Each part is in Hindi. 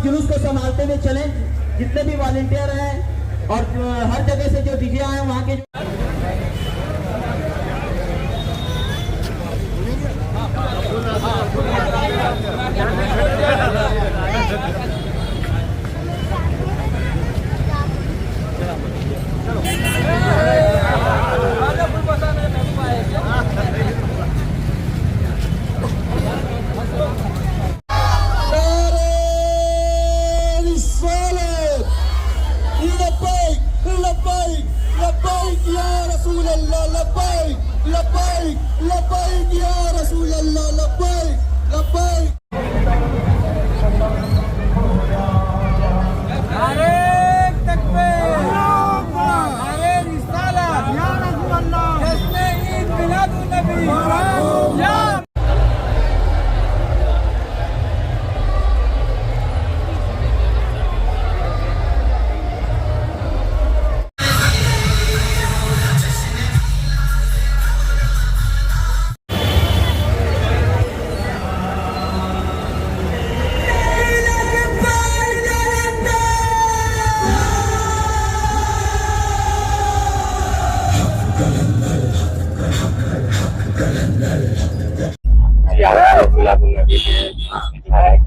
जुलूस को संभालते हुए चले, जितने भी वॉलंटियर हैं और हर जगह से जो डीजे आए वहाँ के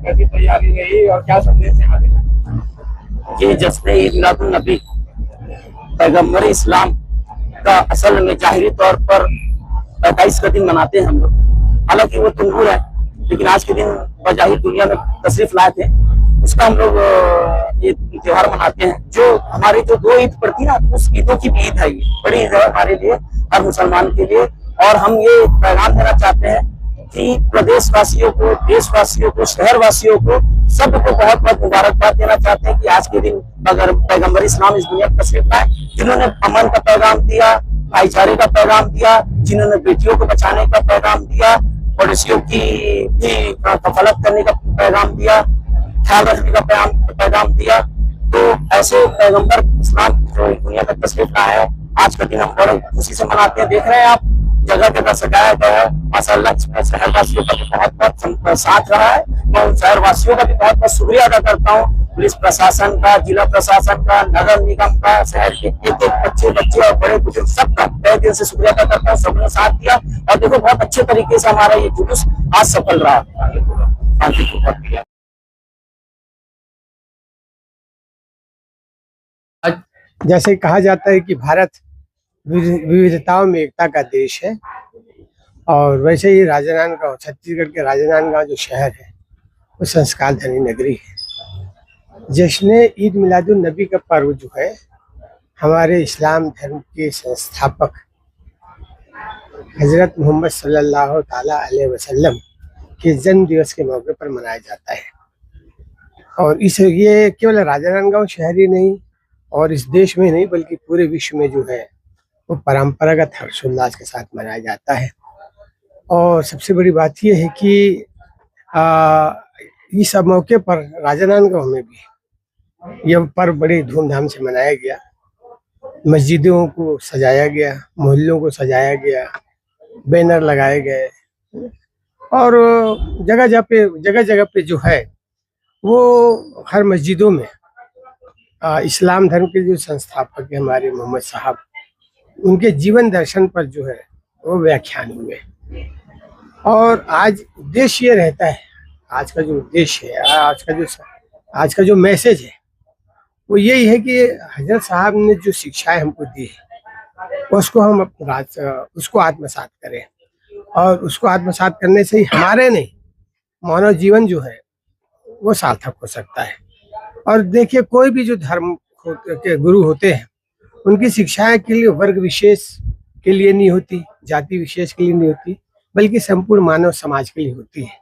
कैसी तैयारी रही और क्या संदेश यहाँ देना? ये जश्न ईद मिलादुन नबी पैगम्बर इस्लाम का असल में जाहिरी तौर पर 28 का दिन मनाते हैं हम लोग। हालांकि वो तुंगुर है, लेकिन आज के दिन बजाहिर दुनिया में तशरीफ लाए थे, उसका हम लोग ये त्योहार मनाते हैं। जो हमारी जो 2 ईद पड़ती है ना, उस ईदों की भी ईद है, ये बड़ी ईद है हमारे लिए, हर मुसलमान के लिए। और हम ये पैगाम देना चाहते हैं कि प्रदेश वासियों को, देशवासियों को, शहर वासियों को, सबको बहुत बहुत मुबारकबाद देना चाहते हैं कि आज के दिन अगर पैगम्बर इस्लाम इस दुनिया पर तशरीफ लाए, जिन्होंने अमन का पैगाम दिया, भाईचारे का पैगाम दिया, जिन्होंने बेटियों को बचाने का पैगाम दिया, पड़ोसियों की भी कफालत करने का पैगाम दिया, ख्याल रखने का पैगाम दिया। तो ऐसे पैगम्बर इस्लाम जो दुनिया पर तशरीफ लाए है, आज का दिन हम बड़े खुशी से मनाते हैं। देख रहे हैं आप, जगह जगह सजाया गया है माशाअल्लाह। इसमें शहरवासियों का भी बहुत बहुत साथ रहा है। मैं उन शहरवासियों का भी बहुत बहुत शुक्रिया अदा करता हूँ, पुलिस प्रशासन का, जिला प्रशासन का, नगर निगम का, शहर के एक एक बच्चे और बड़े बुजुर्ग सबका तहे दिल से शुक्रिया अदा करता हूँ। सबने साथ दिया और देखो बहुत अच्छे तरीके से हमारा ये जुलूस आज सफल रहा। जैसे कहा जाता है कि भारत विविधताओं में एकता का देश है, और वैसे ही राजनांदगांव, छत्तीसगढ़ के राजनांदगांव जो शहर है वो संस्कार धनी नगरी है। जश्न ईद मिलादुन नबी का पर्व जो है हमारे इस्लाम धर्म के संस्थापक हजरत मोहम्मद सल्लल्लाहु ताला अलैहि वसल्लम के जन्म दिवस के मौके पर मनाया जाता है। और ये केवल राजनांदगांव शहर ही नहीं और इस देश में नहीं बल्कि पूरे विश्व में जो है वो परंपरागत हर्षोल्लास के साथ मनाया जाता है। और सबसे बड़ी बात यह है कि इस मौके पर राजनांदगांव में भी यह पर्व बड़े धूमधाम से मनाया गया। मस्जिदों को सजाया गया, मोहल्लों को सजाया गया, बैनर लगाए गए और जगह जगह पे जो है वो हर मस्जिदों में इस्लाम धर्म के जो संस्थापक है हमारे मोहम्मद साहब, उनके जीवन दर्शन पर जो है वो व्याख्यान हुए। और आज उद्देश्य ये रहता है, आज का जो उद्देश्य है, आज का जो मैसेज है वो यही है कि हजरत साहब ने जो शिक्षाएं हमको दी है उसको हम उसको आत्मसात करें। और उसको आत्मसात करने से ही हमारे नहीं, मानव जीवन जो है वो सार्थक हो सकता है। और देखिए, कोई भी जो धर्म के गुरु होते हैं उनकी शिक्षाएं के लिए वर्ग विशेष के लिए नहीं होती, जाति विशेष के लिए नहीं होती, बल्कि संपूर्ण मानव समाज के लिए होती है।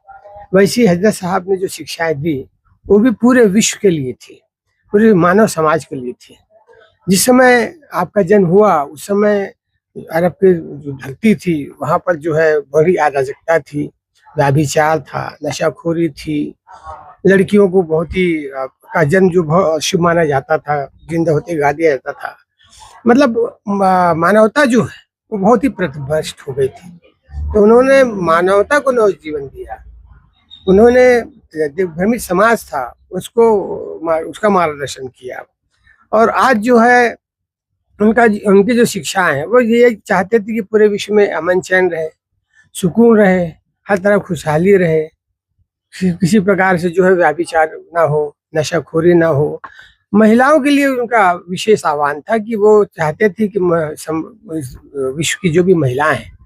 वैसे हजरत साहब ने जो शिक्षाएं दी वो भी पूरे विश्व के लिए थी, पूरे मानव समाज के लिए थी। जिस समय आपका जन्म हुआ उस समय अरब की जो धरती थी वहाँ पर जो है बड़ी अराजकता थी, व्यभिचार था, नशाखोरी थी, लड़कियों को बहुत ही का जन्म जो बहुत शुभ माना जाता था, जिंदा होते गा दिया जाता था। मतलब मानवता जो है वो बहुत ही प्रतिभ्रष्ट हो गई थी। तो उन्होंने मानवता को नव जीवन दिया। उन्होंने जो भ्रमित समाज था उसको उसका मार्गदर्शन किया। और आज जो है उनकी जो शिक्षाएं हैं वो ये चाहते थे कि पूरे विश्व में अमन चैन रहे, सुकून रहे, हर तरफ खुशहाली रहे, किसी प्रकार से जो है व्यभिचार ना हो, नशाखोरी ना हो। महिलाओं के लिए उनका विशेष आह्वान था कि वो चाहते थे कि विश्व की जो भी महिलाएं हैं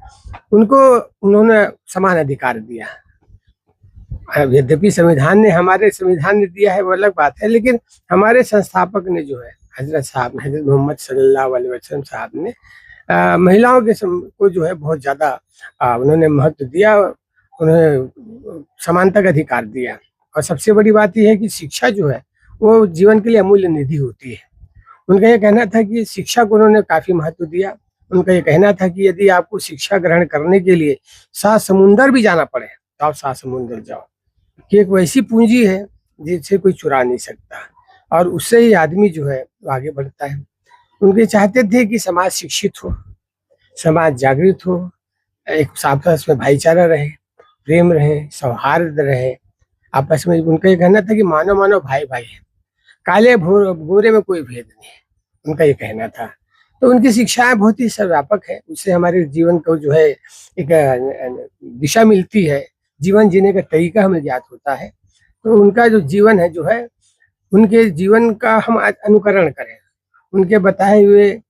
उनको उन्होंने समान अधिकार दिया। यद्यपि हमारे संविधान ने दिया है वो अलग बात है, लेकिन हमारे संस्थापक ने जो है हजरत मोहम्मद सल्लल्लाहु अलैहि वसल्लम साहब ने महिलाओं के को जो है बहुत ज्यादा उन्होंने महत्व दिया, उन्हें समानता का अधिकार दिया। और सबसे बड़ी बात यह है कि शिक्षा जो है वो जीवन के लिए अमूल्य निधि होती है। उनका ये कहना था कि शिक्षा को उन्होंने काफी महत्व दिया। उनका ये कहना था कि यदि आपको शिक्षा ग्रहण करने के लिए 7 समुंदर भी जाना पड़े तो आप 7 समुंदर जाओ, कि एक वैसी पूंजी है जिसे कोई चुरा नहीं सकता और उससे ही आदमी जो है आगे बढ़ता है। उनके चाहते थे कि समाज शिक्षित हो, समाज जागृत हो, एक आपस में भाईचारा रहे, प्रेम रहे, सौहार्द रहे आपस में। उनका ये कहना था कि मानव मानव भाई भाई है, काले गोरे में कोई भेद नहीं, उनका ये कहना था। तो उनकी शिक्षाएं बहुत ही सर्वव्यापक है, उससे हमारे जीवन को जो है एक दिशा मिलती है, जीवन जीने का तरीका हमें ज्ञात होता है। तो उनका जो जीवन है जो है उनके जीवन का हम आज अनुकरण करें, उनके बताए हुए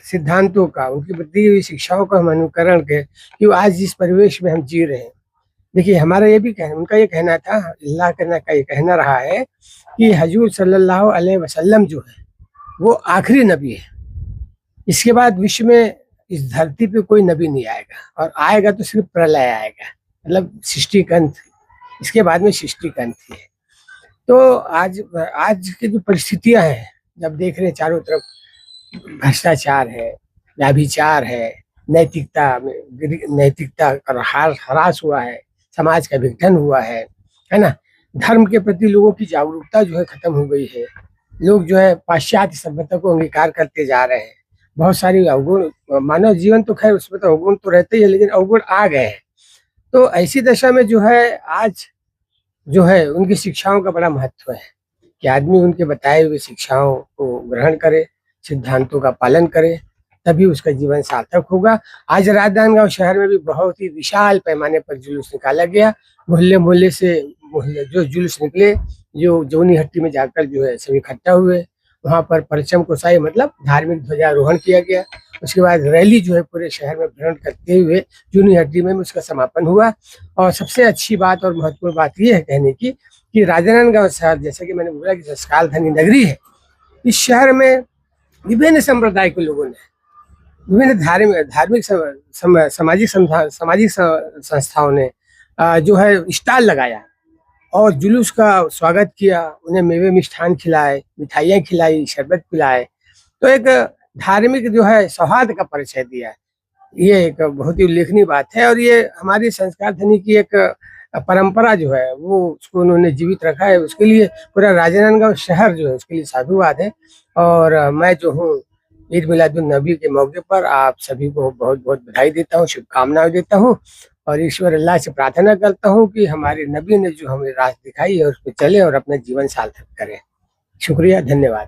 सिद्धांतों का, उनकी दी हुई शिक्षाओं का हम अनुकरण करें कि वो आज जिस परिवेश में हम जी रहे हैं। देखिए हमारा ये भी कहना, उनका ये कहना था, अल्लाह का ये कहना रहा है कि हजूर सल्लल्लाहु अलैहि वसल्लम जो है वो आखिरी नबी है। इसके बाद विश्व में इस धरती पे कोई नबी नहीं आएगा, और आएगा तो सिर्फ प्रलय आएगा, मतलब सृष्टि का अंत। इसके बाद में सृष्टि का अंत ही है। तो आज की जो परिस्थितियां हैं, जब देख रहे हैं चारों तरफ भ्रष्टाचार है, व्यभिचार है, नैतिकता का ह्रास हुआ है, समाज का विघटन हुआ है ना। धर्म के प्रति लोगों की जागरूकता जो है खत्म हो गई है। लोग जो है पाश्चात्य सभ्यता को अंगीकार करते जा रहे हैं। बहुत सारी अवगुण, मानव जीवन तो खैर उसमें तो अवगुण तो रहते ही है, लेकिन अवगुण आ गए हैं। तो ऐसी दशा में जो है आज जो है उनकी शिक्षाओं का बड़ा महत्व है कि आदमी उनके बताए हुए शिक्षाओं को ग्रहण करे, सिद्धांतों का पालन करे, तभी उसका जीवन सार्थक होगा। आज राजनांदगांव शहर में भी बहुत ही विशाल पैमाने पर जुलूस निकाला गया। मोहल्ले मोहल्ले से जो जुलूस निकले, जो जौनी हट्टी में जाकर जो है सभी इकट्ठा हुए, वहाँ पर परचम कोसाई मतलब धार्मिक ध्वजारोहण किया गया। उसके बाद रैली जो है पूरे शहर में भ्रमण करते हुए जूनी हट्टी में उसका समापन हुआ। और सबसे अच्छी बात और महत्वपूर्ण बात यह है कहने की कि राजनांदगांव शहर, जैसा कि मैंने बोला कि संस्कार धनी नगरी है, इस शहर में विभिन्न संप्रदाय के लोगों ने, विभिन्न धार्मिक सामाजिक संस्थाओं ने जो है स्टॉल लगाया और जुलूस का स्वागत किया। उन्हें मेवे मिष्ठान खिलाए, मिठाइयाँ खिलाई, शरबत पिलाए। तो एक धार्मिक जो है सौहार्द का परिचय दिया। ये एक बहुत ही उल्लेखनीय बात है और ये हमारी संस्कार धनी की एक परंपरा जो है वो उसको उन्होंने जीवित रखा है। उसके लिए पूरा राजनांदगांव शहर जो है उसके लिए साधुवाद है। और मैं जो हूँ ईद मिलादुन नबी के मौके पर आप सभी को बहुत बहुत बधाई देता हूँ, शुभकामनाएं देता हूँ और ईश्वर अल्लाह से प्रार्थना करता हूँ कि हमारे नबी ने जो हमें राह दिखाई है उस पर चले और अपना जीवन सार्थक करें। शुक्रिया, धन्यवाद।